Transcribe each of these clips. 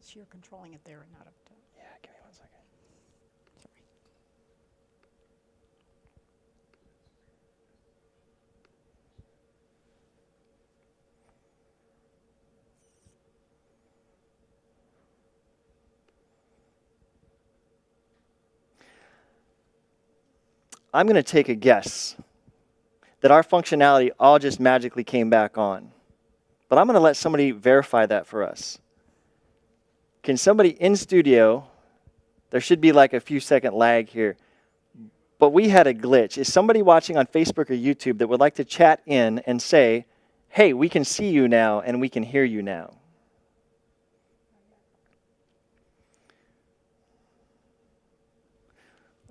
So you're controlling it there and not up top. Yeah, give me 1 second. Sorry. I'm going to take a guess that our functionality all just magically came back on. But I'm going to let somebody verify that for us. Can somebody in studio, there should be like a few second lag here, but we had a glitch. Is somebody watching on Facebook or YouTube that would like to chat in and say, hey, we can see you now and we can hear you now?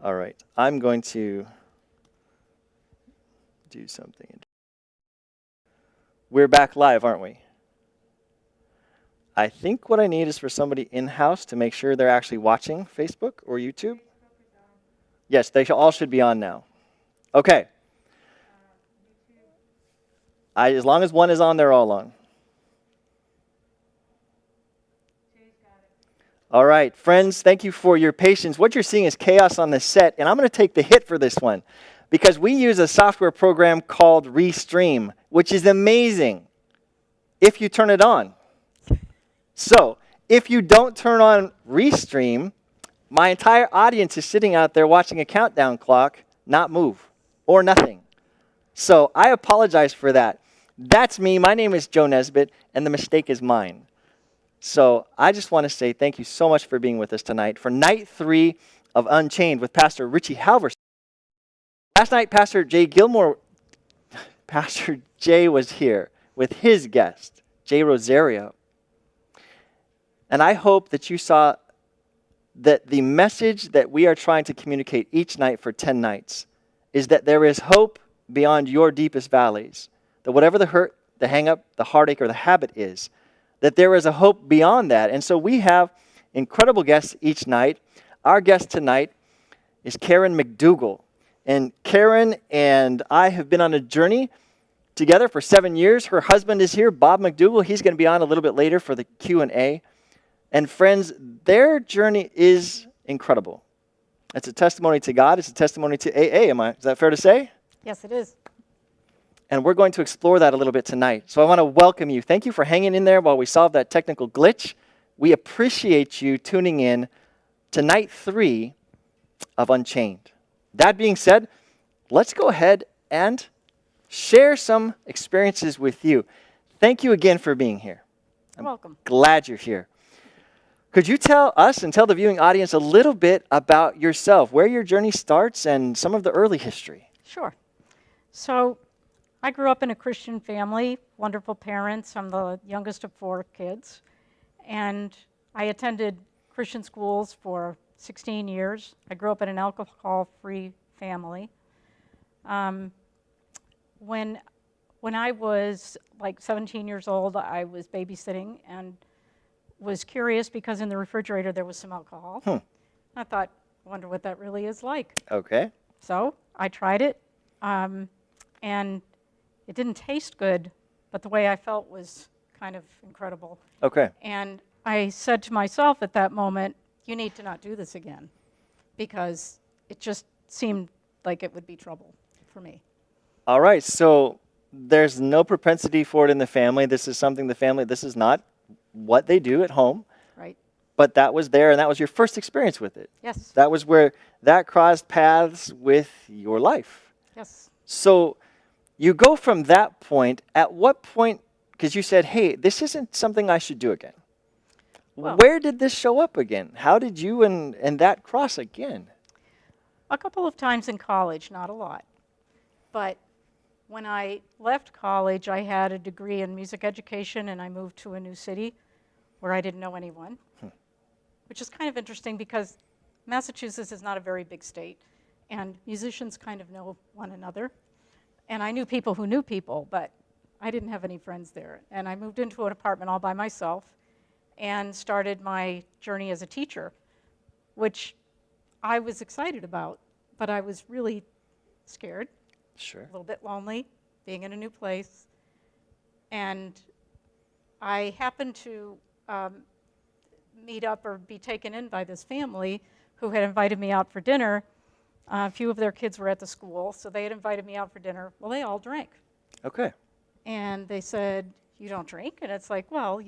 All right, I'm going to do something. We're back live, aren't we? I think what I need is for somebody in-house to make sure they're actually watching Facebook or YouTube. Yes, they all should be on now. Okay. As long as one is on, they're all on. All right, friends, thank you for your patience. What you're seeing is chaos on the set, and I'm going to take the hit for this one because we use a software program called Restream, which is amazing if you turn it on. So, if you don't turn on Restream, my entire audience is sitting out there watching a countdown clock not move or nothing. So, I apologize for that. That's me. My name is Joe Nesbitt, and the mistake is mine. So, I just want to say thank you so much for being with us tonight for night 3 of Unchained with Pastor Richie Halverson. Last night, Pastor Jay was here with his guest, Jay Rosario. And I hope that you saw that the message that we are trying to communicate each night for 10 nights is that there is hope beyond your deepest valleys. That whatever the hurt, the hang-up, the heartache, or the habit is, that there is a hope beyond that. And so we have incredible guests each night. Our guest tonight is Karen McDougall. And Karen and I have been on a journey together for 7 years. Her husband is here, Bob McDougall. He's going to be on a little bit later for the Q&A. And friends, their journey is incredible. It's a testimony to God. It's a testimony to AA. Is that fair to say? Yes, it is. And we're going to explore that a little bit tonight. So I want to welcome you. Thank you for hanging in there while we solve that technical glitch. We appreciate you tuning in to night 3 of Unchained. That being said, let's go ahead and share some experiences with you. Thank you again for being here. You're welcome. Glad you're here. Could you tell us and tell the viewing audience a little bit about yourself, where your journey starts and some of the early history? Sure. So I grew up in a Christian family, wonderful parents. I'm the youngest of 4 kids. And I attended Christian schools for 16 years. I grew up in an alcohol-free family. When I was like 17 years old, I was babysitting and was curious because in the refrigerator there was some alcohol. I thought, I wonder what that really is like. Okay. So I tried it, and it didn't taste good, but the way I felt was kind of incredible. Okay. And I said to myself at that moment, you need to not do this again, because it just seemed like it would be trouble for me. All right. So there's no propensity for it in the family. This is something this is not what they do at home. Right. But that was there, and that was your first experience with it. Yes. That was where that crossed paths with your life. Yes. So you go from that point. At what point, because you said, hey, this isn't something I should do again. Well, where did this show up again? How did you and that cross again? A couple of times in college, not a lot. But when I left college, I had a degree in music education, and I moved to a new city where I didn't know anyone, which is kind of interesting because Massachusetts is not a very big state, and musicians kind of know one another. And I knew people who knew people, but I didn't have any friends there. And I moved into an apartment all by myself and started my journey as a teacher, which I was excited about, but I was really scared. Sure. A little bit lonely, being in a new place. And I happened to meet up or be taken in by this family who had invited me out for dinner. A few of their kids were at the school, so they had invited me out for dinner. Well, they all drank. Okay. And they said, "You don't drink?" And it's like, "Well,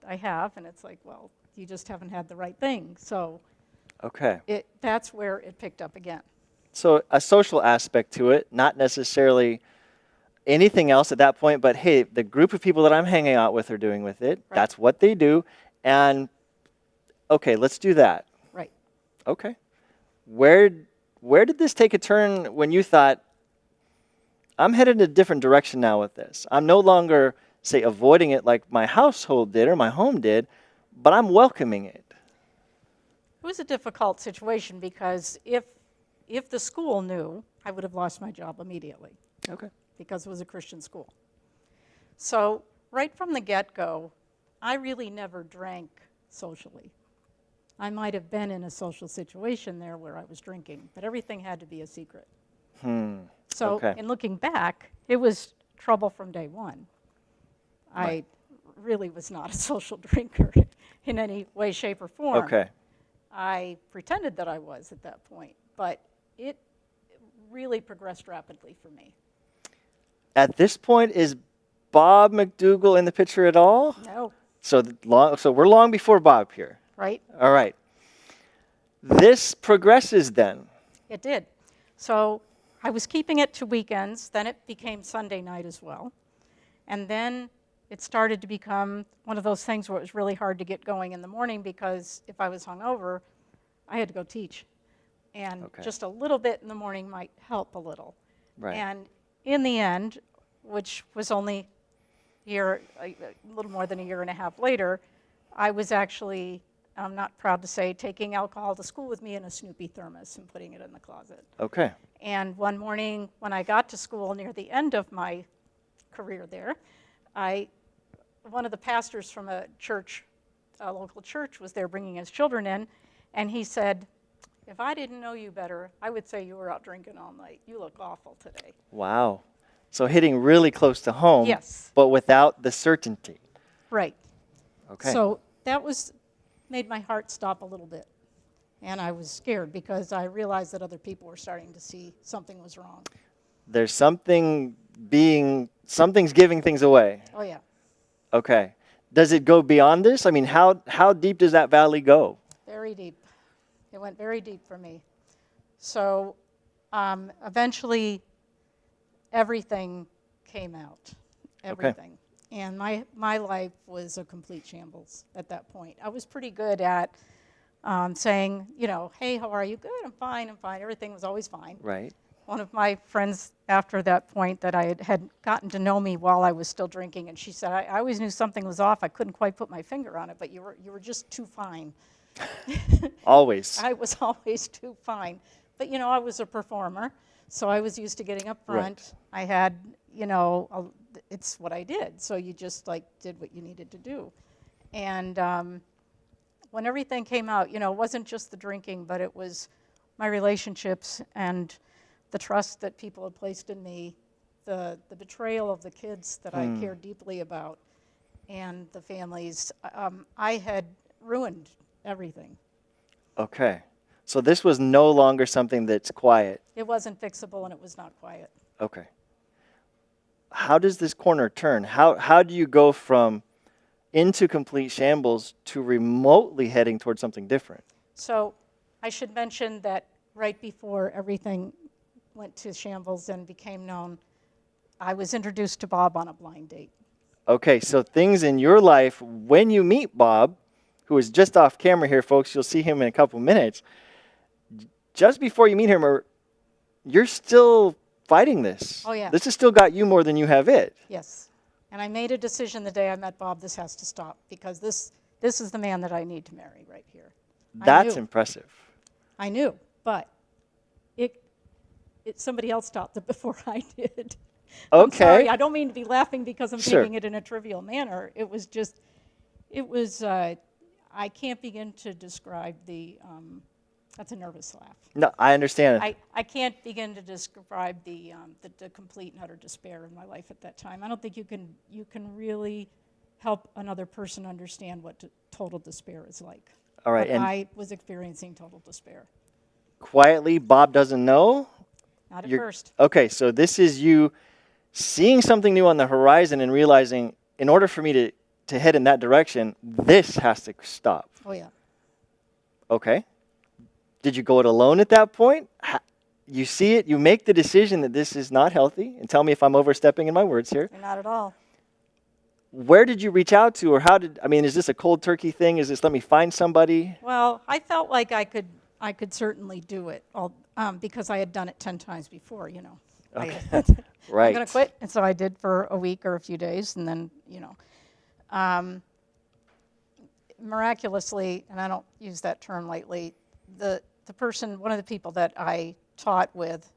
I have." And it's like, "Well, you just haven't had the right thing." So Okay. that's where it picked up again. So a social aspect to it, not necessarily anything else at that point, but hey, the group of people that I'm hanging out with are doing with it. Right. That's what they do. And okay, let's do that. Right. Okay. Where did this take a turn when you thought, I'm headed in a different direction now with this? I'm no longer, say, avoiding it like my household did or my home did, but I'm welcoming it. It was a difficult situation because if the school knew, I would have lost my job immediately Okay. because it was a Christian school. So right from the get-go, I really never drank socially. I might have been in a social situation there where I was drinking, but everything had to be a secret. So Okay. in looking back, it was trouble from day one. Right. I really was not a social drinker in any way, shape, or form. Okay. I pretended that I was at that point, but it really progressed rapidly for me. At this point, is Bob McDougall in the picture at all? No, So we're long before Bob here. right? All right. This progresses then. It did. So I was keeping it to weekends, then it became Sunday night as well. And then it started to become one of those things where it was really hard to get going in the morning because if I was hungover, I had to go teach. And Okay. just a little bit in the morning might help a little. Right. And in the end, which was only a little more than a year and a half later, I was actually, I'm not proud to say, taking alcohol to school with me in a Snoopy thermos and putting it in the closet. Okay. And one morning when I got to school near the end of my career there, one of the pastors from a church, a local church, was there bringing his children in, and he said, "If I didn't know you better, I would say you were out drinking all night. You look awful today." Wow. So hitting really close to home, Yes. but without the certainty. Right. Okay. So that made my heart stop a little bit. And I was scared because I realized that other people were starting to see something was wrong. There's something's giving things away. Oh, yeah. Okay. Does it go beyond this? I mean, how deep does that valley go? Very deep. It went very deep for me. So eventually, everything came out. Everything. And my life was a complete shambles at that point. I was pretty good at saying, "Hey, how are you?" "Good, I'm fine, Everything was always fine. Right. One of my friends after that point that I had gotten to know me while I was still drinking, and she said, I always knew something was off. I couldn't quite put my finger on it, but you were just too fine." Always. I was always too fine. But, I was a performer, so I was used to getting up front. Right. I had, it's what I did. So you just, did what you needed to do. And when everything came out, it wasn't just the drinking, but it was my relationships and the trust that people had placed in me, the betrayal of the kids that I cared deeply about, and the families. I had ruined everything. Okay. So this was no longer something that's quiet. It wasn't fixable, and it was not quiet. Okay. How does this corner turn? How do you go from into complete shambles to remotely heading towards something different? So I should mention that right before everything went to shambles and became known, I was introduced to Bob on a blind date. Okay, so things in your life, when you meet Bob, who is just off camera here, folks, you'll see him in a couple minutes. Just before you meet him, you're still fighting this. Oh, yeah. This has still got you more than you have it. Yes. And I made a decision the day I met Bob, this has to stop, because this is the man that I need to marry right here. That's knew. impressive. I knew, but somebody else stopped it before I did. Okay. I'm sorry, I don't mean to be laughing because I'm Sure. taking it in a trivial manner. It was, I can't begin to describe that's a nervous laugh. No, I understand. I can't begin to describe the complete and utter despair in my life at that time. I don't think you can really help another person understand what total despair is like. All right, But and I was experiencing total despair. quietly, Bob doesn't know. Not at You're- first. Okay, so this is you seeing something new on the horizon and realizing, in order for me to head in that direction, this has to stop. Oh, yeah. Okay. Did you go it alone at that point? You see it, you make the decision that this is not healthy, and tell me if I'm overstepping in my words here. You're not at all. Where did you reach out to, or is this a cold turkey thing? Is this let me find somebody? Well, I felt like I could certainly do it, because I had done it 10 times before, you know. Okay. I'm Right. going to quit. And so I did for a week or a few days, and then, you know. Miraculously, and I don't use that term lightly, the person, one of the people that I taught with,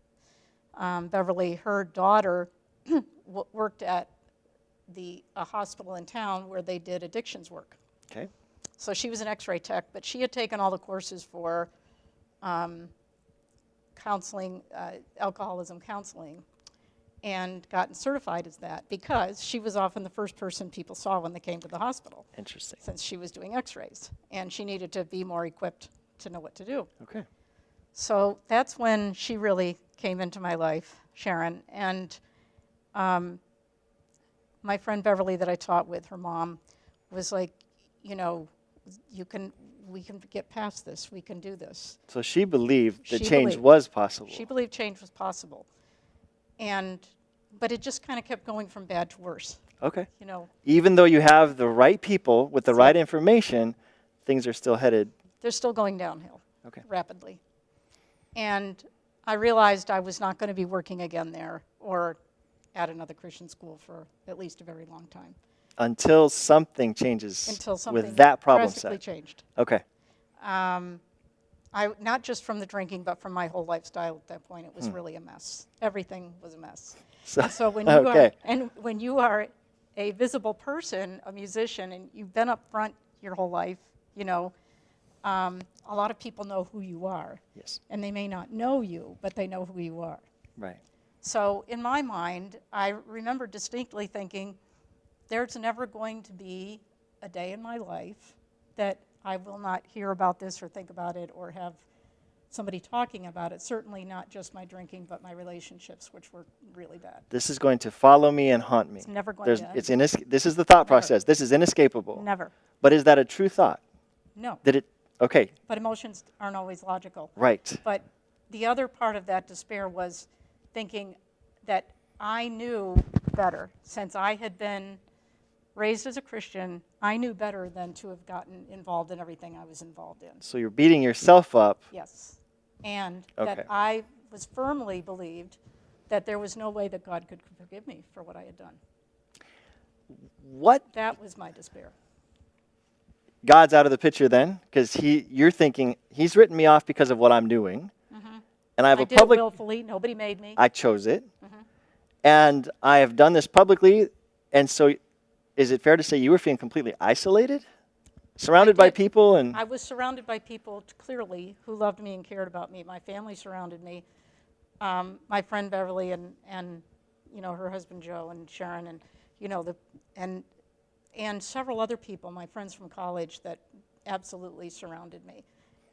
Beverly, her daughter worked at a hospital in town where they did addictions work. Okay. So she was an x-ray tech, but she had taken all the courses for counseling, alcoholism counseling, and gotten certified as that because she was often the first person people saw when they came to the hospital, Interesting. since she was doing x-rays, and she needed to be more equipped to know what to do. Okay. So that's when she really came into my life, Sharon, and my friend Beverly that I taught with, her mom, was like, you know, we can get past this, we can do this. So she believed that She change believed. was possible. She believed change was possible. But it just kind of kept going from bad to worse, Okay. you know. Even though you have the right people with the So- right information, things are still headed. They're still going downhill Okay. rapidly. And I realized I was not going to be working again there or at another Christian school for at least a very long time, Until something changes until something with that problem drastically set. changed. Okay. Not just from the drinking, but from my whole lifestyle at that point. It was really a mess. Everything was a mess. So, And so when you okay. when you are a visible person, a musician, and you've been up front your whole life, you know, a lot of people know who you are. Yes. And they may not know you, but they know who you are. Right. So in my mind, I remember distinctly thinking, there's never going to be a day in my life that I will not hear about this or think about it or have somebody talking about it. Certainly not just my drinking, but my relationships, which were really bad. This is going to follow me and haunt me. It's never going There's, to end. this is the thought Never. process. This is inescapable. Never. But is that a true thought? No. Did it? Okay. But emotions aren't always logical. Right. But the other part of that despair was thinking that I knew better. Since I had been raised as a Christian, I knew better than to have gotten involved in everything I was involved in. So you're beating yourself up. Yes. And Okay. that I was firmly believed that there was no way that God could forgive me for what I had done. What? That was my despair. God's out of the picture then, because you're thinking he's written me off because of what I'm doing, and I have I a did public. it willfully. Nobody made me. I chose it, and I have done this publicly, and so is it fair to say you were feeling completely isolated, surrounded by did. people, and I was surrounded by people, clearly, who loved me and cared about me. My family surrounded me. My friend Beverly and you know, her husband Joe and Sharon and, you know, and several other people, my friends from college, that absolutely surrounded me.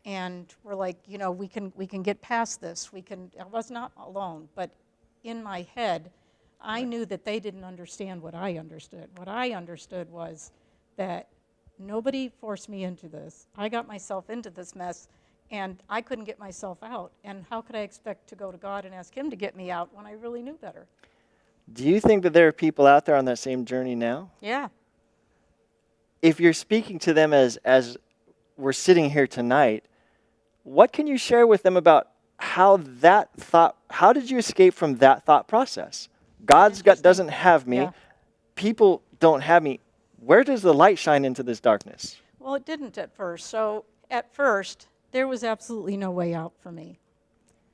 And were like, you know, we can get past this. I was not alone, but in my head, I knew that they didn't understand what I understood. What I understood was that nobody forced me into this. I got myself into this mess, and I couldn't get myself out. And how could I expect to go to God and ask Him to get me out when I really knew better? do you think that there are people out there on that same journey now? Yeah. If you're speaking to them as we're sitting here tonight, what can you share with them about how did you escape from that thought process? God's God doesn't have me. Yeah. People don't have me. Where does the light shine into this darkness? Well, it didn't at first. So at first, there was absolutely no way out for me.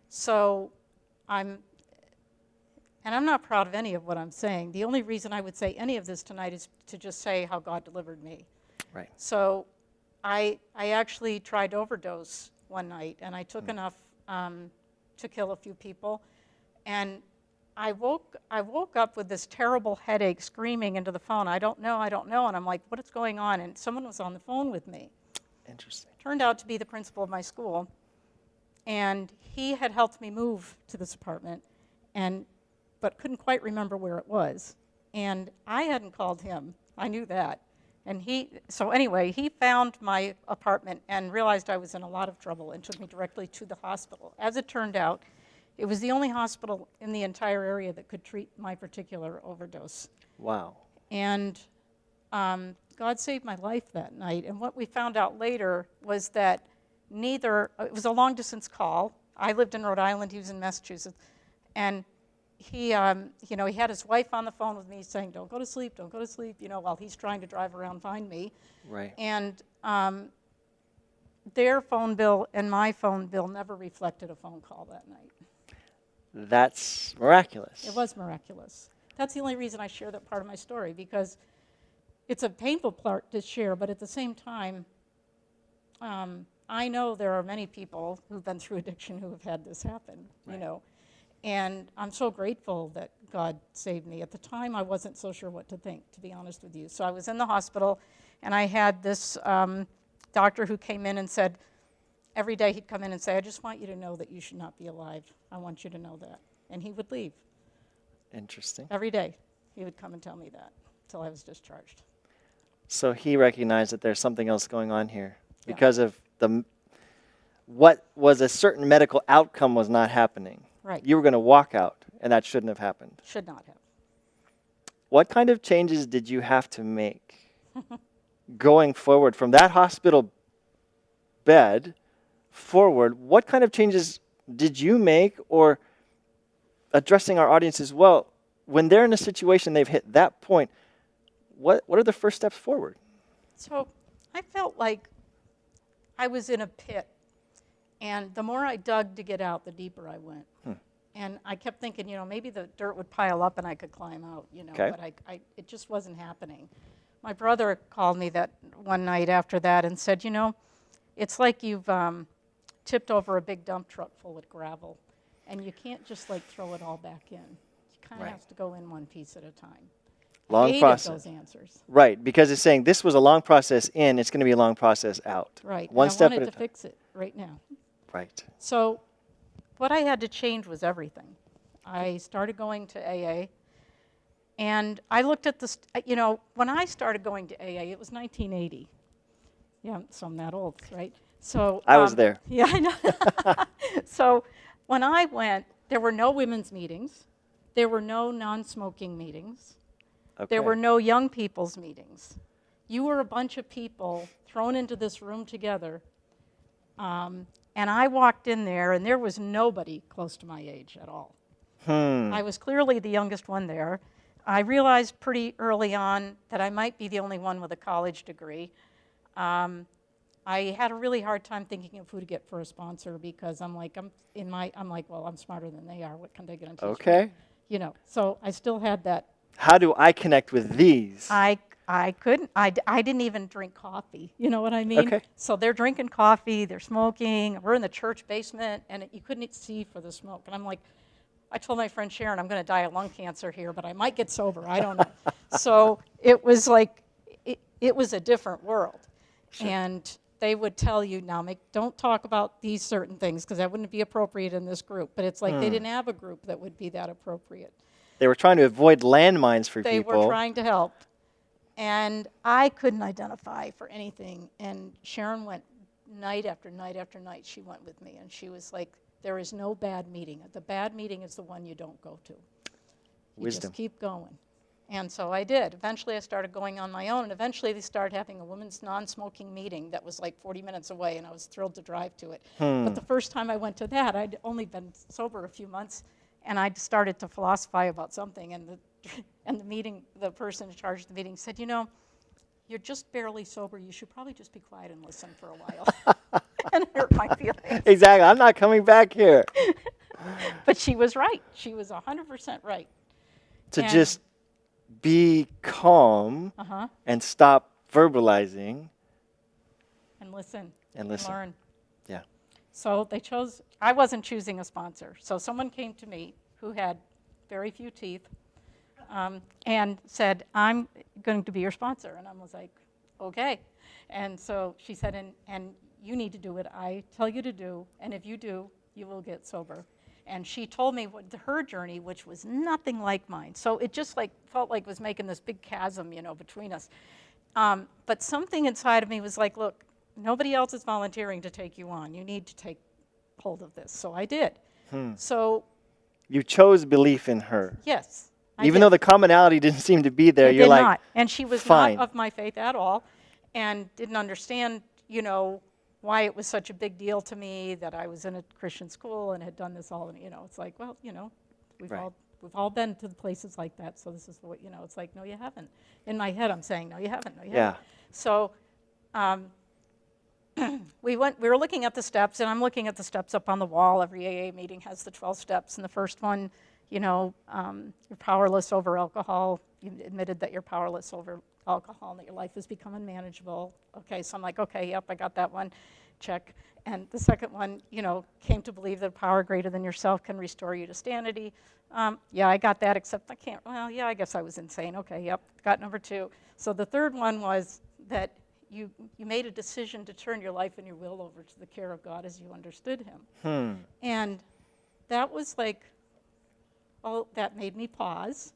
So I'm not proud of any of what I'm saying. The only reason I would say any of this tonight is to just say how God delivered me. Right. So I actually tried to overdose one night, and I took enough to kill a few people. And I woke up with this terrible headache, screaming into the phone, I don't know, and I'm like, what is going on? And someone was on the phone with me. Interesting. turned out to be the principal of my school. And he had helped me move to this apartment, but couldn't quite remember where it was. And I hadn't called him. I knew that. And so anyway, he found my apartment and realized I was in a lot of trouble and took me directly to the hospital. As it turned out, it was the only hospital in the entire area that could treat my particular overdose. Wow. And God saved my life that night. And what we found out later was that it was a long distance call. I lived in Rhode Island, he was in Massachusetts. And he had his wife on the phone with me saying, don't go to sleep, while he's trying to drive around and find me. Right. And their phone bill and my phone bill never reflected a phone call that night. That's miraculous. It was miraculous. That's the only reason I share that part of my story, because it's a painful part to share, but at the same time, I know there are many people who've been through addiction who have had this happen, Right. And I'm so grateful that God saved me. At the time, I wasn't so sure what to think, to be honest with you. So I was in the hospital, and I had this doctor who came in and said, every day he'd come in and say, I just want you to know that you should not be alive. I want you to know that. And he would leave. Interesting. Every day he would come and tell me that until I was discharged. So he recognized that there's something else going on here Yeah. because of what was a certain medical outcome was not happening. Right. You were going to walk out, and that shouldn't have happened. Should not have. What kind of changes did you have to make going forward from that hospital bed forward? What kind of changes did you make, or addressing our audience as well, when they're in a situation they've hit that point, what are the first steps forward? So I felt like I was in a pit, and the more I dug to get out, the deeper I went. And I kept thinking, maybe the dirt would pile up and I could climb out, Okay. but it just wasn't happening. My brother called me that one night after that and said, it's like you've tipped over a big dump truck full of gravel, and you can't just throw it all back in. You kind of Right. have to go in one piece at a time. Long I hated process. those answers. Right, because it's saying this was a long process in, it's going to be a long process out. Right. One and step I at wanted a to time. fix it right now. Right. So what I had to change was everything. I started going to AA, and I looked at this, when I started going to AA, it was 1980. Yeah, so I'm that old, right? So I was there. Yeah, I know. So when I went, there were no women's meetings. There were no non-smoking meetings. Okay. There were no young people's meetings. You were a bunch of people thrown into this room together, and I walked in there, and there was nobody close to my age at all. I was clearly the youngest one there. I realized pretty early on that I might be the only one with a college degree. I had a really hard time thinking of who to get for a sponsor, because I'm like, well, I'm smarter than they are. What can they get to teach me? Okay. So I still had that. How do I connect with these? I couldn't. I didn't even drink coffee. You know what I mean? Okay. So they're drinking coffee, they're smoking. We're in the church basement, and you couldn't see for the smoke. And I'm like, I told my friend Sharon, I'm going to die of lung cancer here, but I might get sober. I don't know. So it was like, it was a different world. Sure. And they would tell you, now don't talk about these certain things, because that wouldn't be appropriate in this group. But it's like they didn't have a group that would be that appropriate. They were trying to avoid landmines for They people. were trying to help. And I couldn't identify for anything. And Sharon went night after night after night. She went with me, and she was like, there is no bad meeting. The bad meeting is the one you don't go to. You Wisdom. just keep going. And so I did. Eventually I started going on my own, and eventually they started having a women's non-smoking meeting that was like 40 minutes away, and I was thrilled to drive to it. But the first time I went to that, I'd only been sober a few months, and I started to philosophize about something, and the person in charge of the meeting said, you're just barely sober. You should probably just be quiet and listen for a while. And it hurt my feelings. Exactly. I'm not coming back here. But she was right. She was 100% right. To And- just be calm and stop verbalizing. And listen. And listen. Learn. Yeah. So I wasn't choosing a sponsor. So someone came to me who had very few teeth and said, I'm going to be your sponsor. And I was like, okay. And so she said, and you need to do what I tell you to do, and if you do, you will get sober. And she told me her journey, which was nothing like mine. So it just like felt like it was making this big chasm, between us. But something inside of me was like, look, nobody else is volunteering to take you on. You need to take hold of this. So I did. So You chose belief in her. yes. I Even did. though the commonality didn't seem to be there, It you're did like, not. And she was fine. not of my faith at all and didn't understand, why it was such a big deal to me that I was in a Christian school and had done this all. And, it's like, well, we've Right. we've all been to the places like that. So this is what, it's like, no, you haven't. In my head, I'm saying, no, you haven't. No, you Yeah. haven't. So we were looking at the steps, and I'm looking at the steps up on the wall. Every AA meeting has the 12 steps, and the first one, you're powerless over alcohol. You admitted that you're powerless over alcohol and that your life has become unmanageable. Okay, so I'm like, okay, yep, I got that one, check. And the second one, came to believe that a power greater than yourself can restore you to sanity. Yeah, I got that, except I can't, well, yeah, I guess I was insane. Okay, yep, got number 2. So the third one was that you made a decision to turn your life and your will over to the care of God as you understood him. And that was like, oh, that made me pause.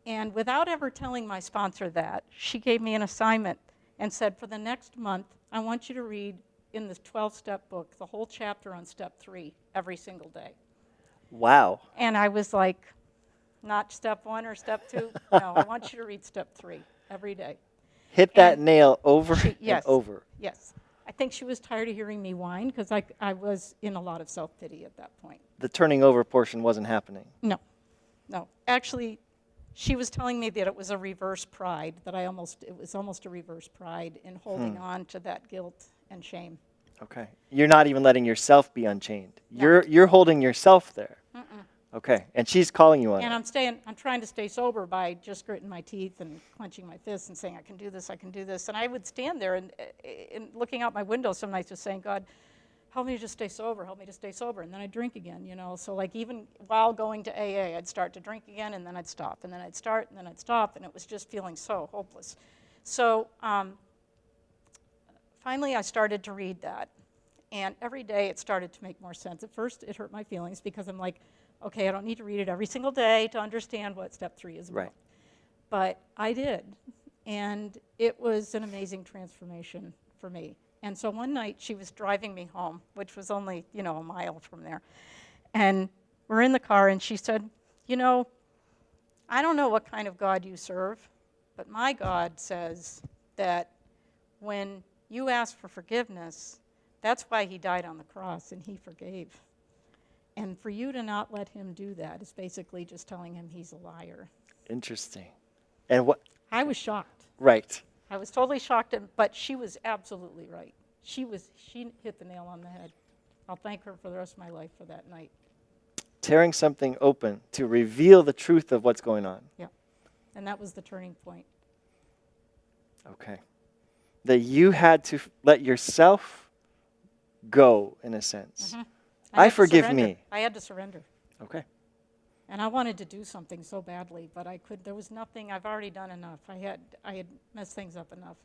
And without ever telling my sponsor that, she gave me an assignment and said, for the next month, I want you to read in this 12-step book the whole chapter on step 3 every single day. Wow. And I was like, not step 1 or step 2. No, I want you to read step 3 every day. Hit that And nail over yes, and over. Yes. I think she was tired of hearing me whine because I was in a lot of self-pity at that point. The turning over portion wasn't happening. No. Actually, she was telling me that it was a reverse pride, that it was almost a reverse pride in holding on to that guilt and shame. Okay. You're not even letting yourself be unchained. No. You're holding yourself there. Okay. And she's calling you on And it. I'm trying to stay sober by just gritting my teeth and clenching my fists and saying, I can do this, I can do this. And I would stand there and looking out my window some nights just saying, God, help me to just stay sober, help me to stay sober. And then I'd drink again, So like even while going to AA, I'd start to drink again, and then I'd stop, and then I'd start, and then I'd stop, and it was just feeling so hopeless. So finally I started to read that. And every day it started to make more sense. At first it hurt my feelings because I'm like, okay, I don't need to read it every single day to understand what step 3 is about. Right. But I did. And it was an amazing transformation for me. And so one night she was driving me home, which was only, a mile from there. And we're in the car and she said, I don't know what kind of God you serve, but my God says that when you ask for forgiveness, that's why he died on the cross and he forgave. And for you to not let him do that is basically just telling him he's a liar. Interesting. And what? I was shocked. Right. I was totally shocked, but she was absolutely right. She hit the nail on the head. I'll thank her for the rest of my life for that night. Tearing something open to reveal the truth of what's going on. Yeah. And that was the turning point. Okay. That you had to let yourself go, in a sense. I forgive me. I had to surrender. Okay. And I wanted to do something so badly, but there was nothing. I've already done enough. I had messed things up enough.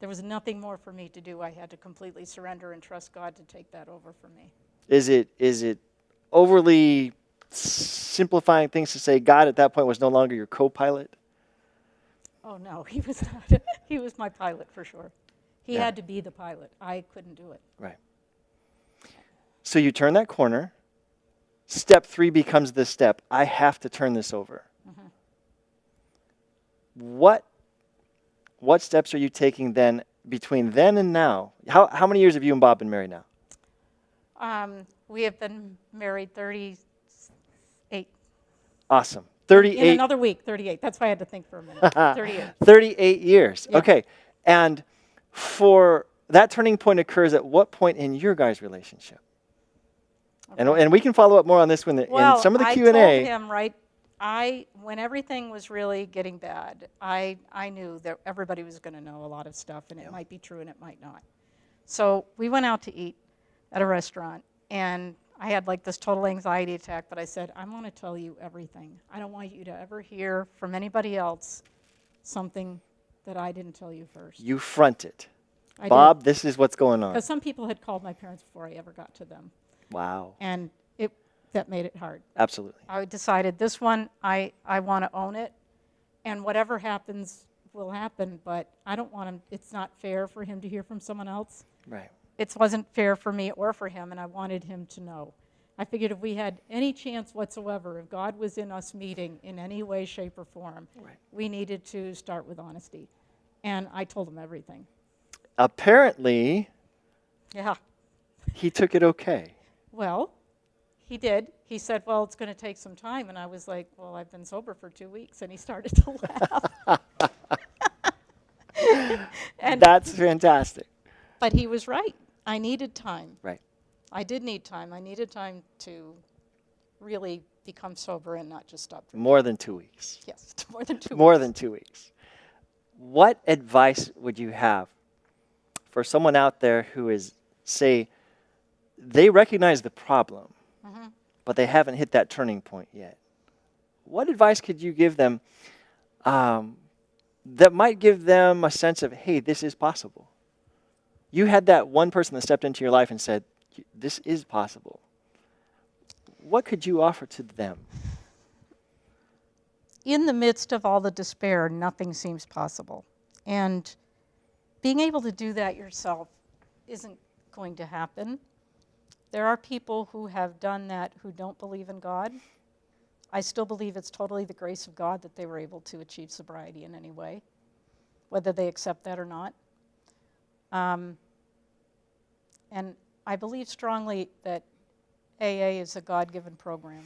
There was nothing more for me to do. I had to completely surrender and trust God to take that over for me. Is it overly simplifying things to say God at that point was no longer your co-pilot? Oh no, he was not. He was my pilot for sure. He Yeah. had to be the pilot. I couldn't do it. Right. So you turn that corner. Step 3 becomes this step. I have to turn this over. What steps are you taking then between then and now? How many years have you and Bob been married now? We have been married 38. Awesome. 38. In another week, 38. That's why I had to think for a minute. 38. 38 years. Yeah. Okay. And for that turning point occurs at what point in your guys' relationship? Okay. And we can follow up more on this when in some of the Q&A. I told him, right, when everything was really getting bad, I knew that everybody was going to know a lot of stuff, and it might be true and it might not. So we went out to eat at a restaurant, and I had like this total anxiety attack, but I said, I want to tell you everything. I don't want you to ever hear from anybody else something that I didn't tell you first. You front it. I Bob, this is what's going on. because some people had called my parents before I ever got to them, Wow. and that made it hard. Absolutely. I decided this one, I want to own it, and whatever happens will happen, but I don't want him, it's not fair for him to hear from someone else. Right. It wasn't fair for me or for him, and I wanted him to know. I figured if we had any chance whatsoever, if God was in us meeting in any way, shape, or form, Right. we needed to start with honesty. And I told him everything. Apparently, Yeah. he took it okay. Well, he did. He said, well, it's going to take some time. And I was like, well, I've been sober for 2 weeks. And he started to laugh. And, That's fantastic. but he was right. I needed time. Right. I did need time. I needed time to really become sober and not just stop drinking. More than 2 weeks. Yes, more than 2 More weeks. than 2 weeks. What advice would you have for someone out there who is, say, they recognize the problem, but they haven't hit that turning point yet? What advice could you give them that might give them a sense of, hey, this is possible? You had that one person that stepped into your life and said, this is possible. What could you offer to them? In the midst of all the despair, nothing seems possible. And being able to do that yourself isn't going to happen. There are people who have done that who don't believe in God. I still believe it's totally the grace of God that they were able to achieve sobriety in any way, whether they accept that or not. And I believe strongly that AA is a God-given program,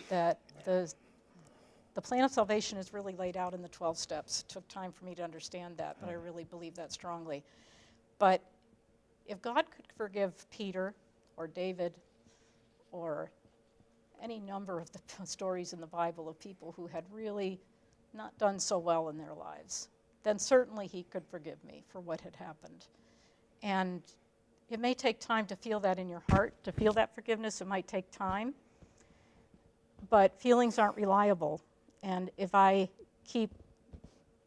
that the plan of salvation is really laid out in the 12 steps. It took time for me to understand that, but I really believe that strongly. But if God could forgive Peter or David or any number of the stories in the Bible of people who had really not done so well in their lives, then certainly he could forgive me for what had happened. And it may take time to feel that in your heart, to feel that forgiveness. It might take time, but feelings aren't reliable. And if I keep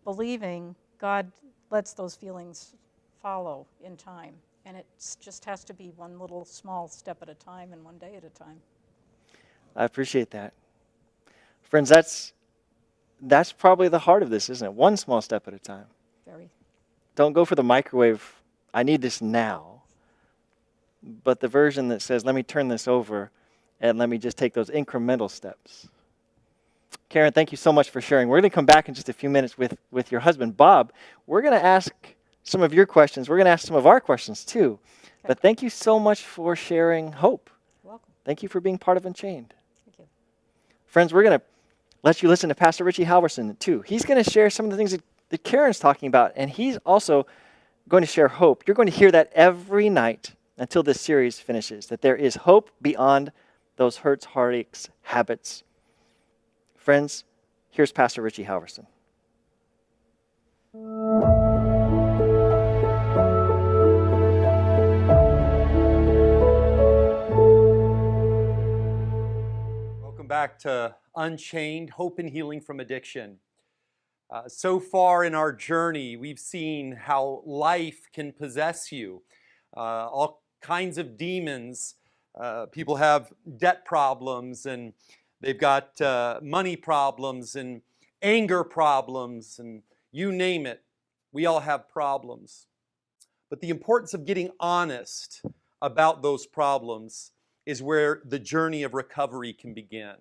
believing, God lets those feelings follow in time. And it just has to be one little small step at a time and one day at a time. I appreciate that. Friends, that's probably the heart of this, isn't it? One small step at a time. Very. Don't go for the microwave, I need this now. But the version that says, let me turn this over and let me just take those incremental steps. Karen, thank you so much for sharing. We're going to come back in just a few minutes with your husband, Bob. We're going to ask some of your questions. We're going to ask some of our questions too. Okay. But thank you so much for sharing hope. You're welcome. Thank you for being part of Unchained. Thank you. Friends, we're going to let you listen to Pastor Richie Halverson too. He's going to share some of the things that Karen's talking about, and he's also going to share hope. You're going to hear that every night until this series finishes, that there is hope beyond those hurts, heartaches, habits. Friends, here's Pastor Richie Halverson. Welcome back to Unchained, Hope and Healing from Addiction. So far in our journey, we've seen how life can possess you. All kinds of demons. People have debt problems, and they've got money problems and anger problems, and you name it. We all have problems. But the importance of getting honest about those problems is where the journey of recovery can begin.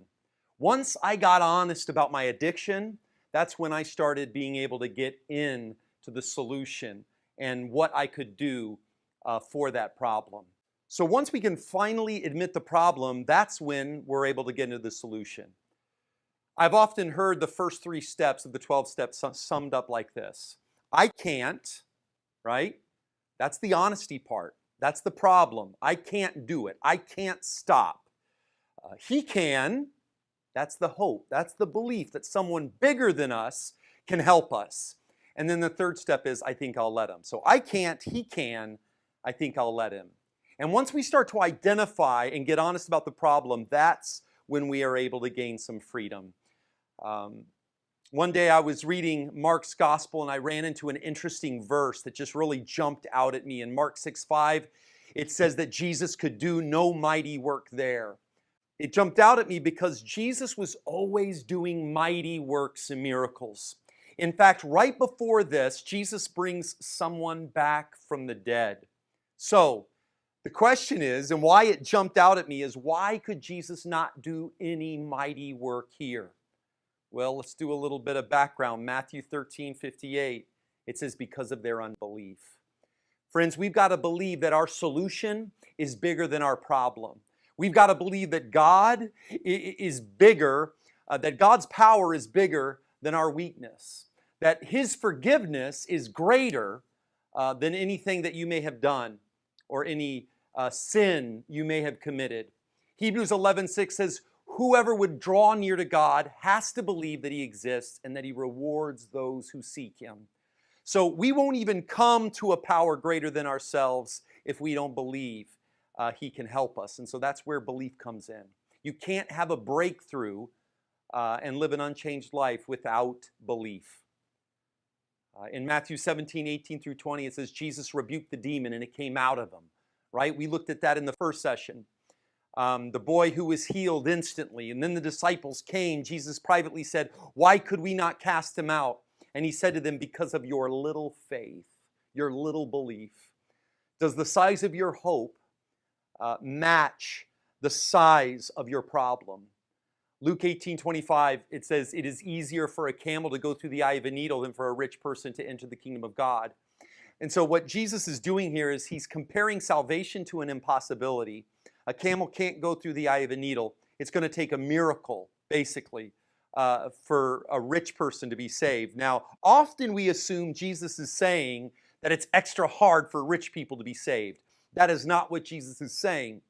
Once I got honest about my addiction, that's when I started being able to get into the solution and what I could do for that problem. So once we can finally admit the problem, that's when we're able to get into the solution. I've often heard the first 3 steps of the 12 steps summed up like this. I can't, right? That's the honesty part. That's the problem. I can't do it. I can't stop. He can. That's the hope. That's the belief that someone bigger than us can help us. And then the third step is, I think I'll let him. So I can't, he can, I think I'll let him. And once we start to identify and get honest about the problem, that's when we are able to gain some freedom. One day I was reading Mark's gospel and I ran into an interesting verse that just really jumped out at me. In Mark 6:5, it says that Jesus could do no mighty work there. It jumped out at me because Jesus was always doing mighty works and miracles. In fact, right before this, Jesus brings someone back from the dead. So, the question is, and why it jumped out at me, is why could Jesus not do any mighty work here? Well, let's do a little bit of background. Matthew 13:58, it says, because of their unbelief. Friends, we've got to believe that our solution is bigger than our problem. We've got to believe that God is bigger, that God's power is bigger than our weakness, that His forgiveness is greater than anything that you may have done or any sin you may have committed. Hebrews 11:6 says, whoever would draw near to God has to believe that He exists and that He rewards those who seek Him. So we won't even come to a power greater than ourselves if we don't believe He can help us. And so that's where belief comes in. You can't have a breakthrough and live an unchanged life without belief. In Matthew 17:18 through 20, it says, Jesus rebuked the demon and it came out of him. Right? We looked at that in the first session. The boy who was healed instantly. And then the disciples came. Jesus privately said, why could we not cast him out? And He said to them, because of your little faith, your little belief. Does the size of your hope match the size of your problem? Luke 18:25, it says, it is easier for a camel to go through the eye of a needle than for a rich person to enter the kingdom of God. And so what Jesus is doing here is He's comparing salvation to an impossibility. A camel can't go through the eye of a needle. It's going to take a miracle, basically, for a rich person to be saved. Now, often we assume Jesus is saying that it's extra hard for rich people to be saved. That is not what Jesus is saying.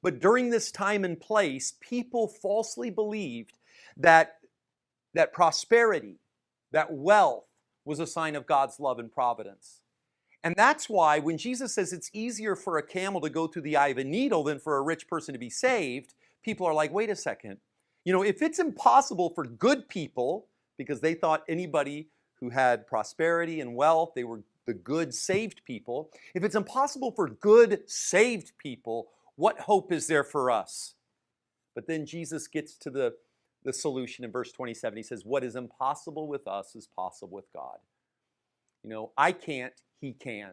But during this time and place, people falsely believed that prosperity, that wealth was a sign of God's love and providence. And that's why when Jesus says it's easier for a camel to go through the eye of a needle than for a rich person to be saved, people are like, wait a second. You know, if it's impossible for good people, because they thought anybody who had prosperity and wealth, they were the good saved people. If it's impossible for good saved people, what hope is there for us? But then Jesus gets to the solution in verse 27. He says, what is impossible with us is possible with God. You know, I can't, He can.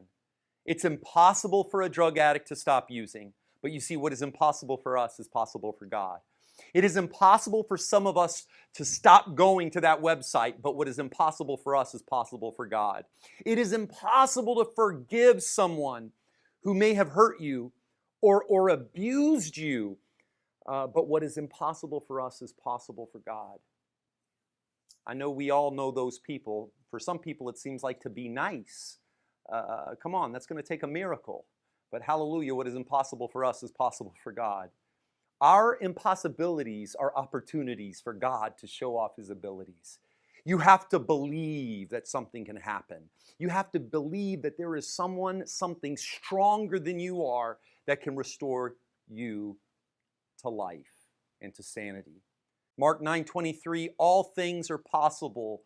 It's impossible for a drug addict to stop using. But you see, what is impossible for us is possible for God. It is impossible for some of us to stop going to that website, but what is impossible for us is possible for God. It is impossible to forgive someone who may have hurt you or abused you, but what is impossible for us is possible for God. I know we all know those people. For some people, it seems like to be nice. Come on, that's going to take a miracle. But hallelujah, what is impossible for us is possible for God. Our impossibilities are opportunities for God to show off His abilities. You have to believe that something can happen. You have to believe that there is something stronger than you are that can restore you to life and to sanity. Mark 9:23, all things are possible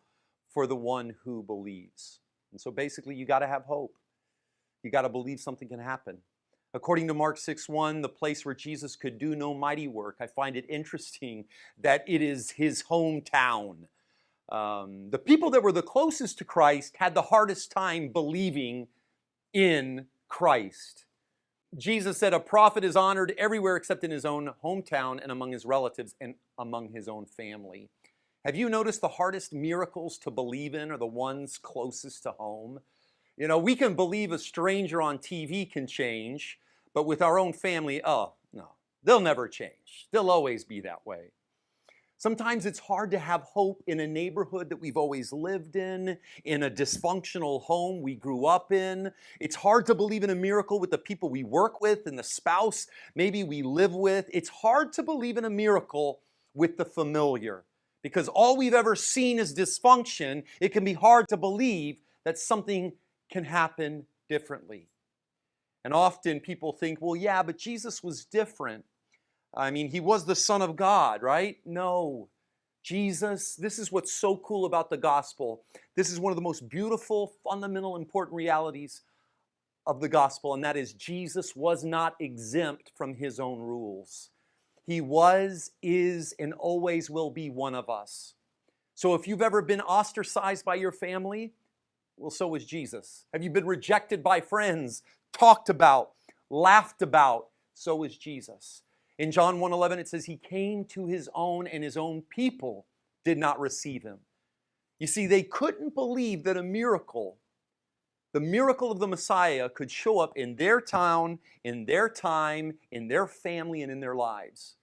for the one who believes. And so basically, you got to have hope. You got to believe something can happen. According to Mark 6:1, the place where Jesus could do no mighty work, I find it interesting that it is His hometown. The people that were the closest to Christ had the hardest time believing in Christ. Jesus said a prophet is honored everywhere except in his own hometown and among his relatives and among his own family. Have you noticed the hardest miracles to believe in are the ones closest to home? You know, we can believe a stranger on TV can change, but with our own family, oh, no, they'll never change. They'll always be that way. Sometimes it's hard to have hope in a neighborhood that we've always lived in a dysfunctional home we grew up in. It's hard to believe in a miracle with the people we work with and the spouse maybe we live with. It's hard to believe in a miracle with the familiar because all we've ever seen is dysfunction. It can be hard to believe that something can happen differently. And often people think, well, yeah, but Jesus was different. I mean, He was the Son of God, right? No. Jesus, this is what's so cool about the gospel. This is one of the most beautiful, fundamental, important realities of the gospel, and that is Jesus was not exempt from his own rules. He was, is, and always will be one of us. So if you've ever been ostracized by your family, well, so was Jesus. Have you been rejected by friends, talked about, laughed about? So was Jesus. In John 1:11, it says, he came to his own, and his own people did not receive him. You see, they couldn't believe that a miracle, the miracle of the Messiah, could show up in their town, in their time, in their family, and in their lives.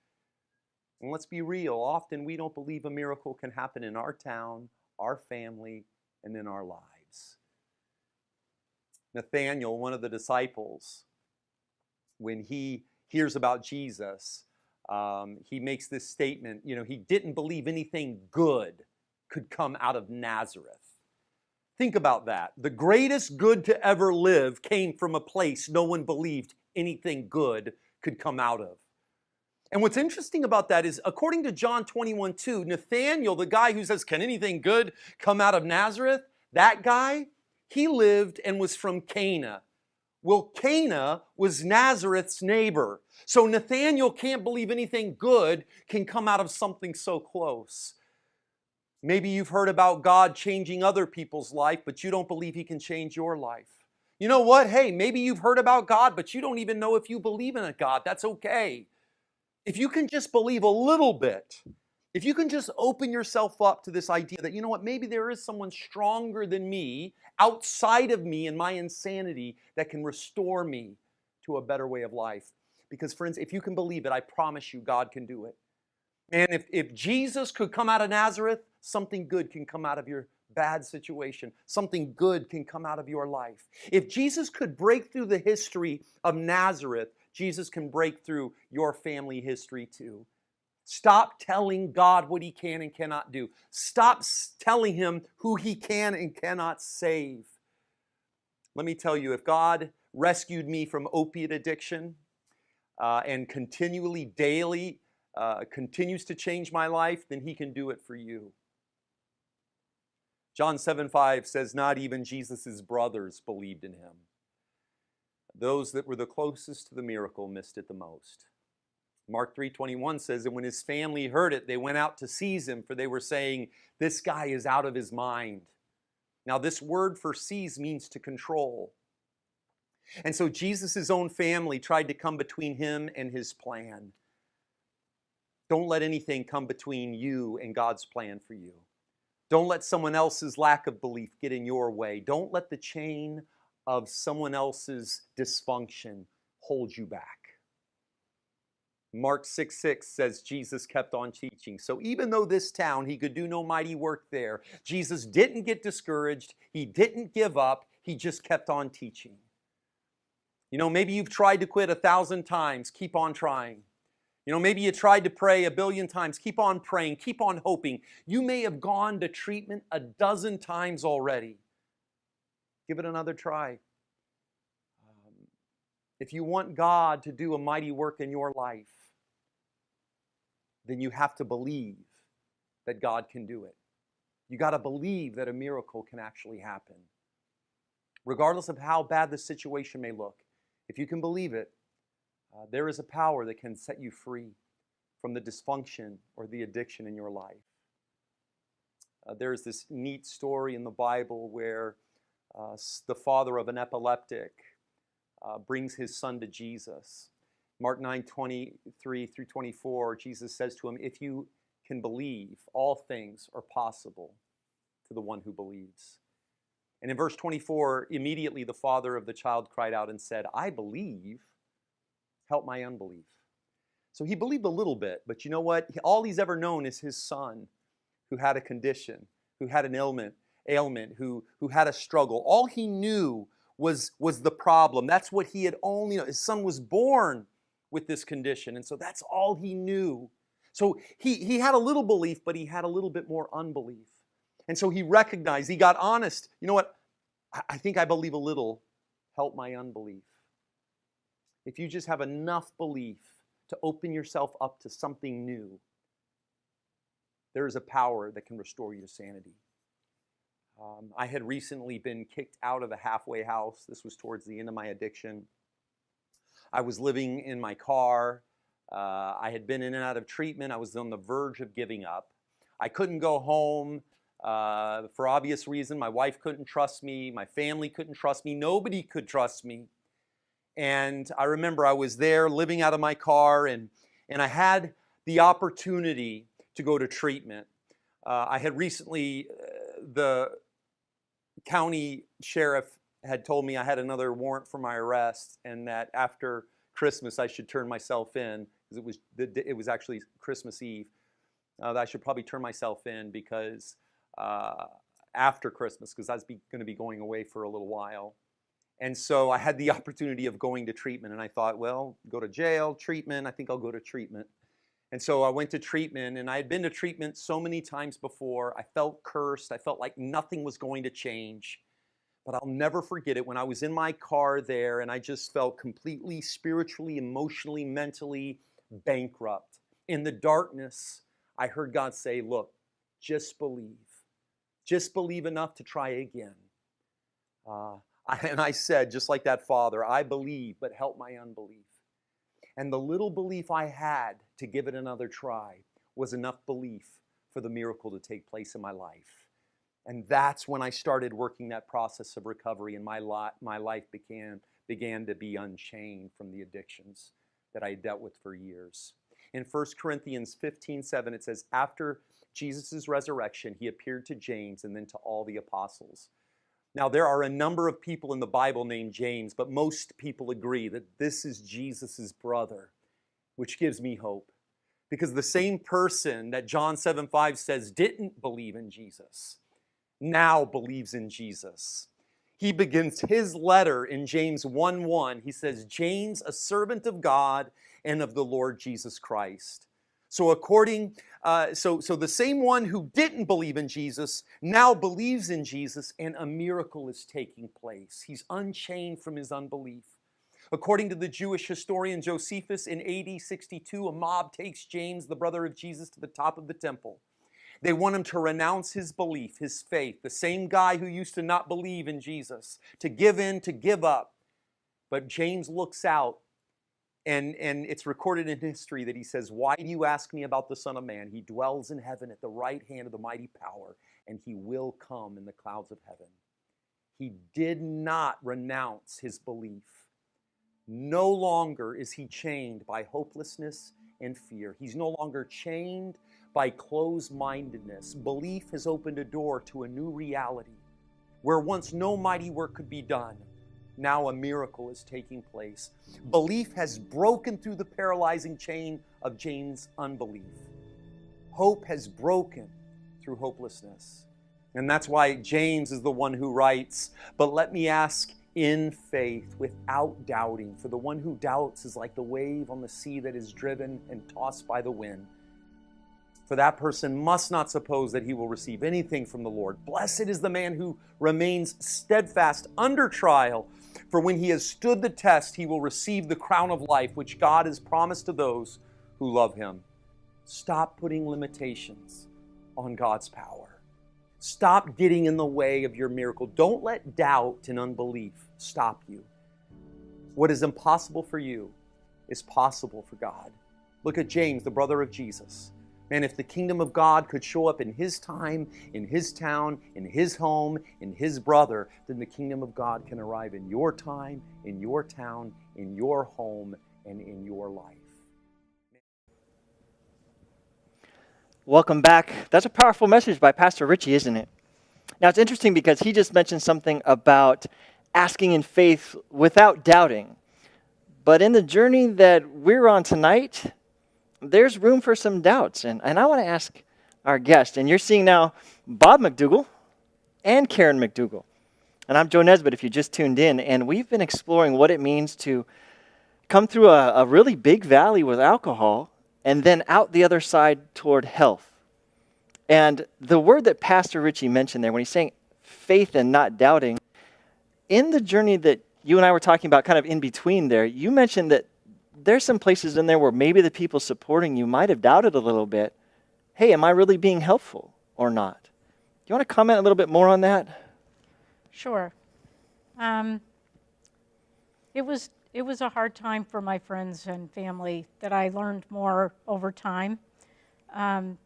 And let's be real, often we don't believe a miracle can happen in our town, our family, and in our lives. Nathanael, one of the disciples, when he hears about Jesus, he makes this statement, he didn't believe anything good could come out of Nazareth. Think about that. The greatest good to ever live came from a place no one believed anything good could come out of. And what's interesting about that is, according to John 21:2, Nathanael, the guy who says, can anything good come out of Nazareth? That guy, he lived and was from Cana. Well, Cana was Nazareth's neighbor. So Nathanael can't believe anything good can come out of something so close. Maybe you've heard about God changing other people's life, but you don't believe he can change your life. You know what? Hey, maybe you've heard about God, but you don't even know if you believe in a God. That's okay. If you can just believe a little bit, if you can just open yourself up to this idea that, you know what, maybe there is someone stronger than me, outside of me and my insanity, that can restore me to a better way of life. Because friends, if you can believe it, I promise you God can do it. And if Jesus could come out of Nazareth, something good can come out of your bad situation. Something good can come out of your life. If Jesus could break through the history of Nazareth, Jesus can break through your family history too. Stop telling God what he can and cannot do. Stop telling him who he can and cannot save. Let me tell you, if God rescued me from opiate addiction and continually, daily, continues to change my life, then he can do it for you. John 7:5 says, not even Jesus' brothers believed in him. Those that were the closest to the miracle missed it the most. Mark 3:21 says that when his family heard it, they went out to seize him, for they were saying, this guy is out of his mind. Now, this word for seize means to control. And so Jesus' own family tried to come between him and his plan. Don't let anything come between you and God's plan for you. Don't let someone else's lack of belief get in your way. Don't let the chain of someone else's dysfunction hold you back. Mark 6:6 says Jesus kept on teaching. So even though this town, he could do no mighty work there, Jesus didn't get discouraged. He didn't give up. He just kept on teaching. Maybe you've tried to quit 1,000 times. Keep on trying. Maybe you tried to pray 1,000,000,000 times. Keep on praying. Keep on hoping. You may have gone to treatment 12 times already. Give it another try. If you want God to do a mighty work in your life, then you have to believe that God can do it. You got to believe that a miracle can actually happen. Regardless of how bad the situation may look, if you can believe it, there is a power that can set you free from the dysfunction or the addiction in your life. There's this neat story in the Bible where the father of an epileptic brings his son to Jesus. Mark 9:23-24, Jesus says to him, if you can believe, all things are possible to the one who believes. And in verse 24, immediately the father of the child cried out and said, I believe, help my unbelief. So he believed a little bit, but you know what? All he's ever known is his son who had a condition, who had an ailment, who had a struggle. All he knew was the problem. That's what he had only known. His son was born with this condition, and so that's all he knew. So he had a little belief, but he had a little bit more unbelief. And so he recognized, he got honest. You know what? I think I believe a little. Help my unbelief. If you just have enough belief to open yourself up to something new, There is a power that can restore you to sanity. I had recently been kicked out of a halfway house. This was towards the end of my addiction. I was living in my car. I had been in and out of treatment. I was on the verge of giving up. I couldn't go home for obvious reason. My wife couldn't trust me. My family couldn't trust me. Nobody could trust me. And I remember I was there living out of my car, and I had the opportunity to go to treatment. I had recently, the county sheriff had told me I had another warrant for my arrest, and that after Christmas I should turn myself in, because it was actually Christmas Eve. That I should probably turn myself in because after Christmas, because I was going to be going away for a little while. And so I had the opportunity of going to treatment, and I thought, well, go to jail, treatment, I think I'll go to treatment. And so I went to treatment, and I had been to treatment so many times before. I felt cursed. I felt like nothing was going to change. But I'll never forget it when I was in my car there, and I just felt completely spiritually, emotionally, mentally bankrupt. In the darkness, I heard God say, look, just believe. Just believe enough to try again. And I said, just like that father, I believe, but help my unbelief. And the little belief I had to give it another try was enough belief for the miracle to take place in my life. And that's when I started working that process of recovery, and my life began to be unchained from the addictions that I had dealt with for years. In 1 Corinthians 15:7, it says, after Jesus' resurrection, he appeared to James and then to all the apostles. Now, there are a number of people in the Bible named James, but most people agree that this is Jesus' brother, which gives me hope. Because the same person that John 7:5 says didn't believe in Jesus, now believes in Jesus. He begins his letter in James 1:1. He says, James, a servant of God and of the Lord Jesus Christ. So the same one who didn't believe in Jesus now believes in Jesus, and a miracle is taking place. He's unchained from his unbelief. According to the Jewish historian Josephus, in AD 62, a mob takes James, the brother of Jesus, to the top of the temple. They want him to renounce his belief, his faith, the same guy who used to not believe in Jesus, to give in, to give up. But James looks out, and it's recorded in history that he says, why do you ask me about the Son of Man? He dwells in heaven at the right hand of the mighty power, and he will come in the clouds of heaven. He did not renounce his belief. No longer is he chained by hopelessness and fear. He's no longer chained by closed-mindedness. Belief has opened a door to a new reality. Where once no mighty work could be done, now a miracle is taking place. Belief has broken through the paralyzing chain of James' unbelief. Hope has broken through hopelessness. And that's why James is the one who writes, but let me ask in faith, without doubting. For the one who doubts is like the wave on the sea that is driven and tossed by the wind. For that person must not suppose that he will receive anything from the Lord. Blessed is the man who remains steadfast under trial. For when he has stood the test, he will receive the crown of life, which God has promised to those who love him. Stop putting limitations on God's power. Stop getting in the way of your miracle. Don't let doubt and unbelief stop you. What is impossible for you is possible for God. Look at James, the brother of Jesus. Man, if the kingdom of God could show up in his time, in his town, in his home, in his brother, then the kingdom of God can arrive in your time, in your town, in your home, and in your life. Welcome back. That's a powerful message by Pastor Richie, isn't it? Now, it's interesting because he just mentioned something about asking in faith without doubting. But in the journey that we're on tonight, there's room for some doubts. And I want to ask our guest, and you're seeing now Bob McDougall and Karen McDougall. And I'm Joe Nesbitt if you just tuned in, and we've been exploring what it means to come through a really big valley with alcohol and then out the other side toward health. And the word that Pastor Richie mentioned there, when he's saying faith and not doubting, in the journey that you and I were talking about kind of in between there, you mentioned that there's some places in there where maybe the people supporting you might have doubted a little bit, hey, am I really being helpful or not? Do you want to comment a little bit more on that? Sure. Um, it was a hard time for my friends and family that I learned more over time. Um,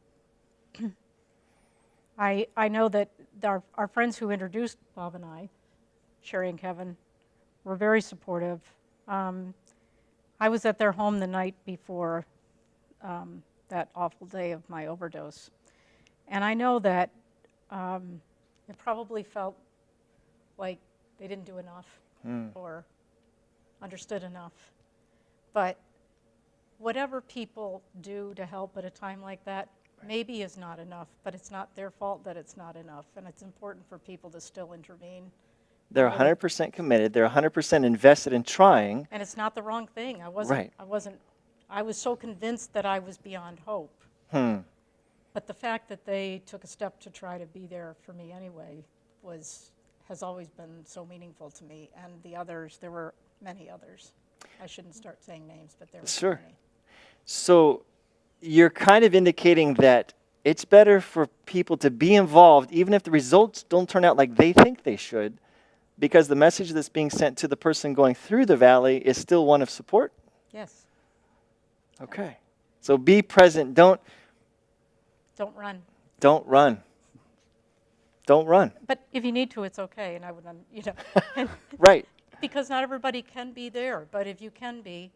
I know that our friends who introduced Bob and I, Sherry and Kevin, were very supportive. I was at their home the night before that awful day of my overdose. And I know that it probably felt like they didn't do enough or understood enough. But whatever people do to help at a time like that maybe is not enough, but it's not their fault that it's not enough. And it's important for people to still intervene. They're 100% committed. They're 100% invested in trying. And it's not the wrong thing. Right. I was so convinced that I was beyond hope. But the fact that they took a step to try to be there for me anyway has always been so meaningful to me. And the others, there were many others. I shouldn't start saying names, but there were Sure. many. So you're kind of indicating that it's better for people to be involved, even if the results don't turn out like they think they should, because the message that's being sent to the person going through the valley is still one of support? Yes. Okay. So be present. Don't Run. Don't run. Don't run. But if you need to, it's okay. And I would, and Right. because not everybody can be there. But if you can be,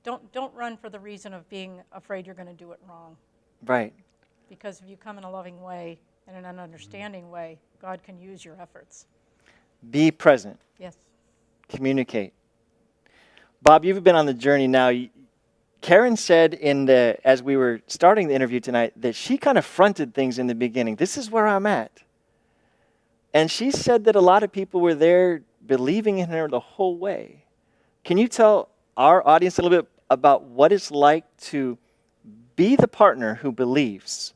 don't run for the reason of being afraid you're going to do it wrong. Right. Because if you come in a loving way and in an understanding way, God can use your efforts. Be present. Yes. Communicate. Bob, you've been on the journey now. Karen said as we were starting the interview tonight that she kind of fronted things in the beginning. This is where I'm at. And she said that a lot of people were there believing in her the whole way. Can you tell our audience a little bit about what it's like to be the partner who believes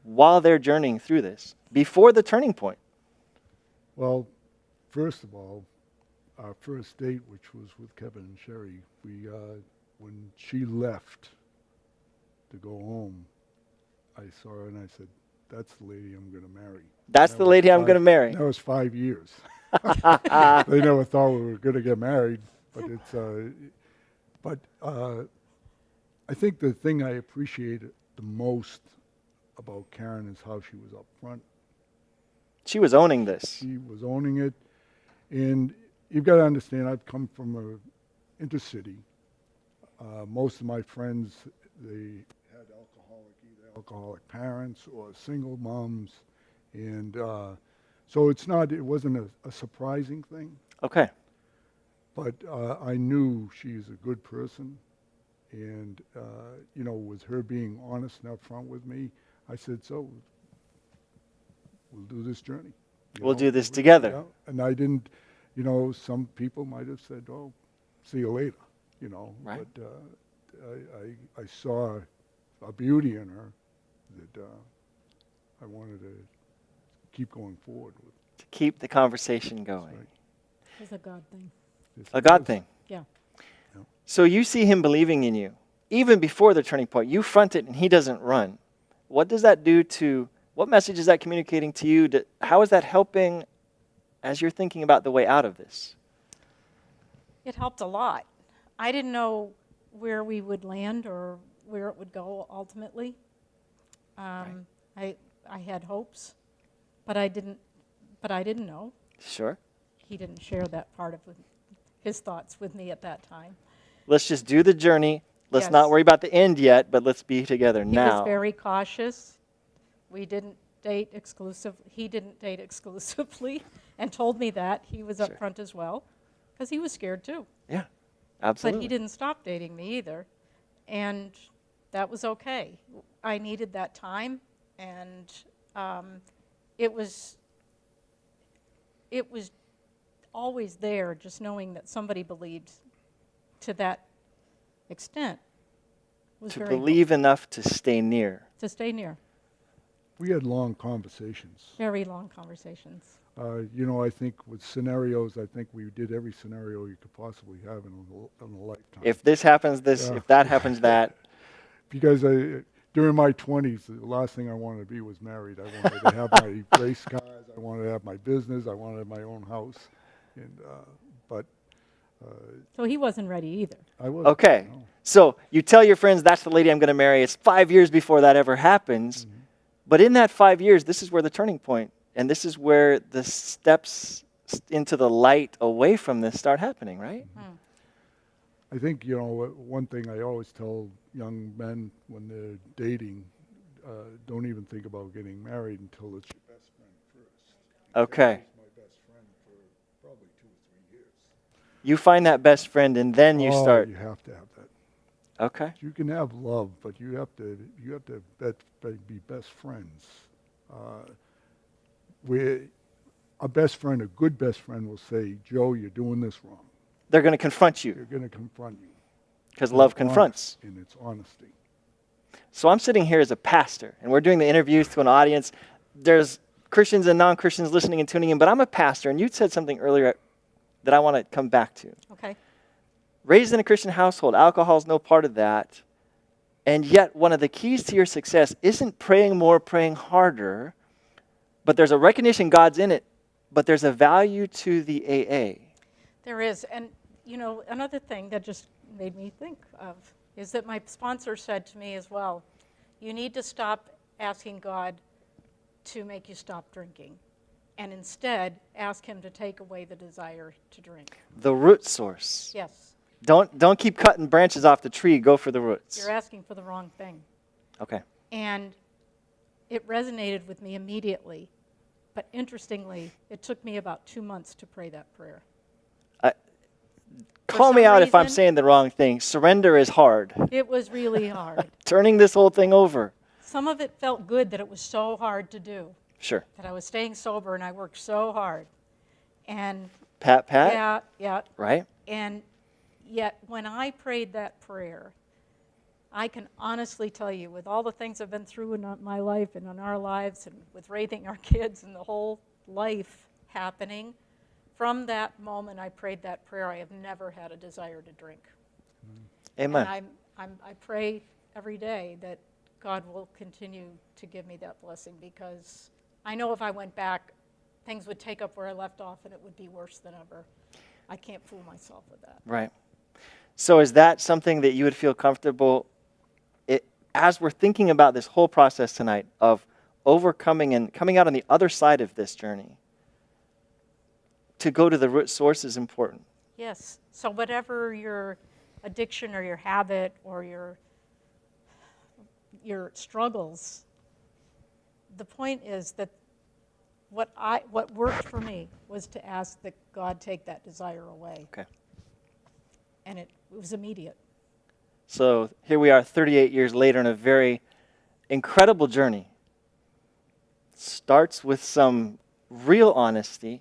while they're journeying through this, before the turning point? Well, first of all, our first date, which was with Kevin and Sherry, when she left to go home, I saw her and I said, "That's the lady I'm going to marry." That's the lady I'm going to marry. That was 5 years. They never thought we were going to get married, but I think the thing I appreciated the most about Karen is how she was up front. She was owning this. She was owning it. And you've got to understand, I've come from a intercity. Most of my friends, they had either alcoholic parents or single moms. And so it wasn't a surprising thing. Okay. But I knew she's a good person. And, with her being honest and upfront with me, I said, so we'll do this journey. We'll do this together. Yeah. And I didn't, some people might have said, "Oh, see you later," Right. But I saw a beauty in her that I wanted to keep going forward with. To keep the conversation going. Right. It's a God thing. Yes, A it God was. thing. Yeah. So you see him believing in you. Even before the turning point, you front it and he doesn't run. What does that do what message is that communicating to you? How is that helping as you're thinking about the way out of this? It helped a lot. I didn't know where we would land or where it would go ultimately. I had hopes, but I didn't know. Sure. He didn't share that part of his thoughts with me at that time. Let's just do the journey. Let's Yes. not worry about the end yet, but let's be together He now. was very cautious. We didn't date he didn't date exclusively and told me that. He was Sure. upfront as well because he was scared too. Yeah, But absolutely. he didn't stop dating me either. And that was okay. I needed that time, and it was always there, just knowing that somebody believed to that extent was To very believe enough to stay near. to stay near. We had long conversations. Very long conversations. I think with scenarios, I think we did every scenario you could possibly have in a lifetime. If this happens, this. Yeah. If that happens, that. Because during my 20s, the last thing I wanted to be was married. I wanted to have my race cars. I wanted to have my business. I wanted to have my own house. And but So he wasn't ready either. I was Okay. So you tell your friends, that's the lady I'm going to marry. It's 5 years before that ever happens. But in that 5 years, this is where the turning point, and this is where the steps into the light away from this start happening, right? I think, one thing I always tell young men when they're dating, don't even think about getting married until it's your best friend first. Okay. He was my best friend for probably 2 or 3 years. You find that best friend, and then you start. You have to have that. Okay. You can have love, but you have to be best friends. A best friend, a good best friend, will say, "Joe, you're doing this wrong." They're going to confront They're you going to confront you. because love It's confronts. honest, and it's honesty. So I'm sitting here as a pastor, and we're doing the interviews to an audience. There's Christians and non-Christians listening and tuning in, but I'm a pastor, and you said something earlier that I want to come back to. Okay. Raised in a Christian household, alcohol is no part of that. And yet, one of the keys to your success isn't praying more, praying harder, but there's a recognition God's in it, but there's a value to the AA. There is. And, another thing that just made me think of is that my sponsor said to me as well, you need to stop asking God to make you stop drinking, and instead ask him to take away the desire to drink. The root source. Yes. Don't keep cutting branches off the tree, go for the roots. You're asking for the wrong thing. Okay. And it resonated with me immediately. But interestingly, it took me about 2 months to pray that prayer. Call me some out if I'm reason- saying the wrong thing. Surrender is hard. It was really hard. Turning this whole thing over. Some of it felt good that it was so hard to do, Sure. that I was staying sober and I worked so hard. And Pat, yeah. right? And yet when I prayed that prayer, I can honestly tell you, with all the things I've been through in my life and in our lives and with raising our kids and the whole life happening, from that moment I prayed that prayer, I have never had a desire to drink. Amen. And I pray every day that God will continue to give me that blessing, because I know if I went back, things would take up where I left off and it would be worse than ever. I can't fool myself with that. Right. So is that something that you would feel comfortable, as we're thinking about this whole process tonight of overcoming and coming out on the other side of this journey, to go to the root source is important? Yes. So whatever your addiction or your habit or your struggles, the point is that what worked for me was to ask that God take that desire away. Okay. And it was immediate. So here we are 38 years later in a very incredible journey. Starts with some real honesty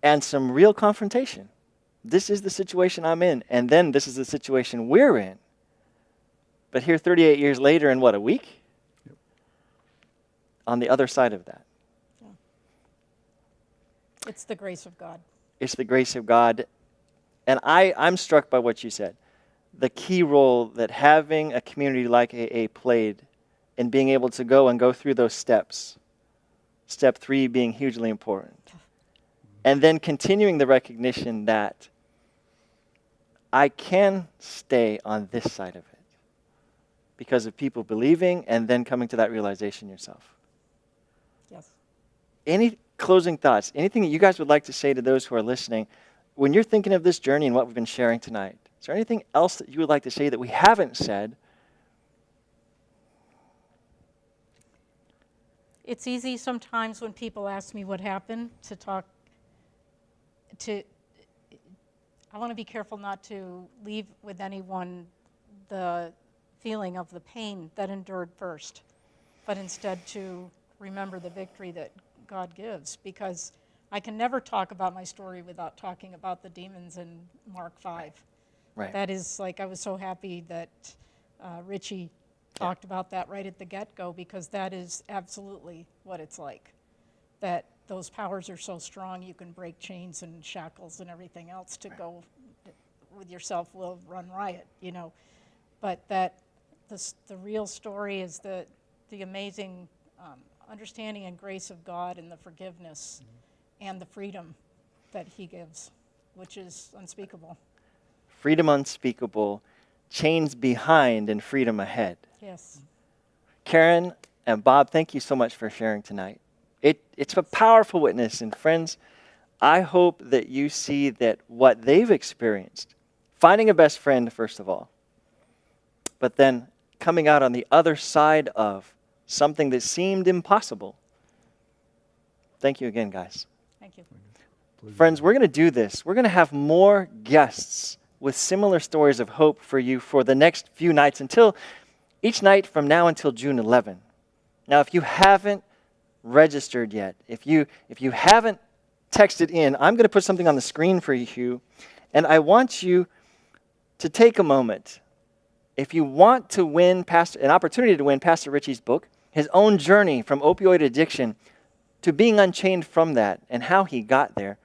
and some real confrontation. This is the situation I'm in, and then this is the situation we're in. But here 38 years later, in what, a week? Yep. On the other side of that. Yeah. It's the grace of God. It's the grace of God. And I'm struck by what you said. The key role that having a community like AA played in being able to go through those steps. Step 3 being hugely important. And then continuing the recognition that I can stay on this side of it because of people believing and then coming to that realization yourself. Yes. Any closing thoughts? Anything that you guys would like to say to those who are listening? When you're thinking of this journey and what we've been sharing tonight, is there anything else that you would like to say that we haven't said? It's easy sometimes when people ask me what happened I want to be careful not to leave with anyone the feeling of the pain that endured first, but instead to remember the victory that God gives, because I can never talk about my story without talking about the demons in Mark 5. Right. That is, I was so happy that Richie talked about that right at the get-go, because that is absolutely what it's like. That those powers are so strong, you can break chains and shackles and everything else to go with yourself will run riot, But that the real story is the amazing understanding and grace of God and the forgiveness and the freedom that he gives, which is unspeakable. Freedom unspeakable, chains behind and freedom ahead. Yes. Karen and Bob, thank you so much for sharing tonight. It's a powerful witness. And friends, I hope that you see that what they've experienced, finding a best friend, first of all, but then coming out on the other side of something that seemed impossible. Thank you again, guys. Thank you. Friends, we're going to do this. We're going to have more guests with similar stories of hope for you for the next few nights until each night from now until June 11. Now, if you haven't registered yet, if you haven't texted in, I'm going to put something on the screen for you, and I want you to take a moment. If you want to win an opportunity to win Pastor Richie's book, his own journey from opioid addiction to being unchained from that and how he got there,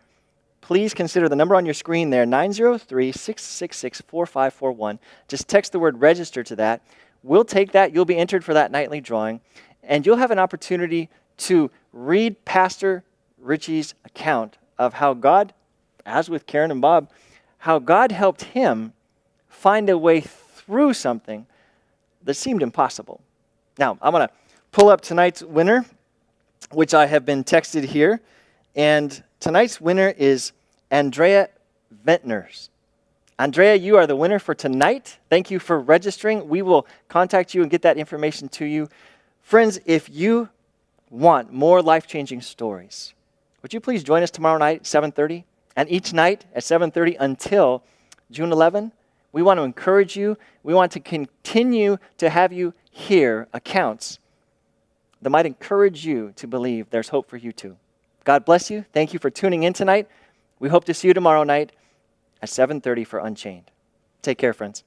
please consider the number on your screen there, 903-666-4541. Just text the word register to that. We'll take that. You'll be entered for that nightly drawing, and you'll have an opportunity to read Pastor Richie's account of how God, as with Karen and Bob, how God helped him find a way through something that seemed impossible. Now, I'm going to pull up tonight's winner, which I have been texted here, and tonight's winner is Andrea Ventners. Andrea, you are the winner for tonight. Thank you for registering. We will contact you and get that information to you. Friends, if you want more life-changing stories, would you please join us tomorrow night at 7:30? And each night at 7:30 until June 11, we want to encourage you. We want to continue to have you hear accounts that might encourage you to believe there's hope for you too. God bless you. Thank you for tuning in tonight. We hope to see you tomorrow night at 7:30 for Unchained. Take care, friends.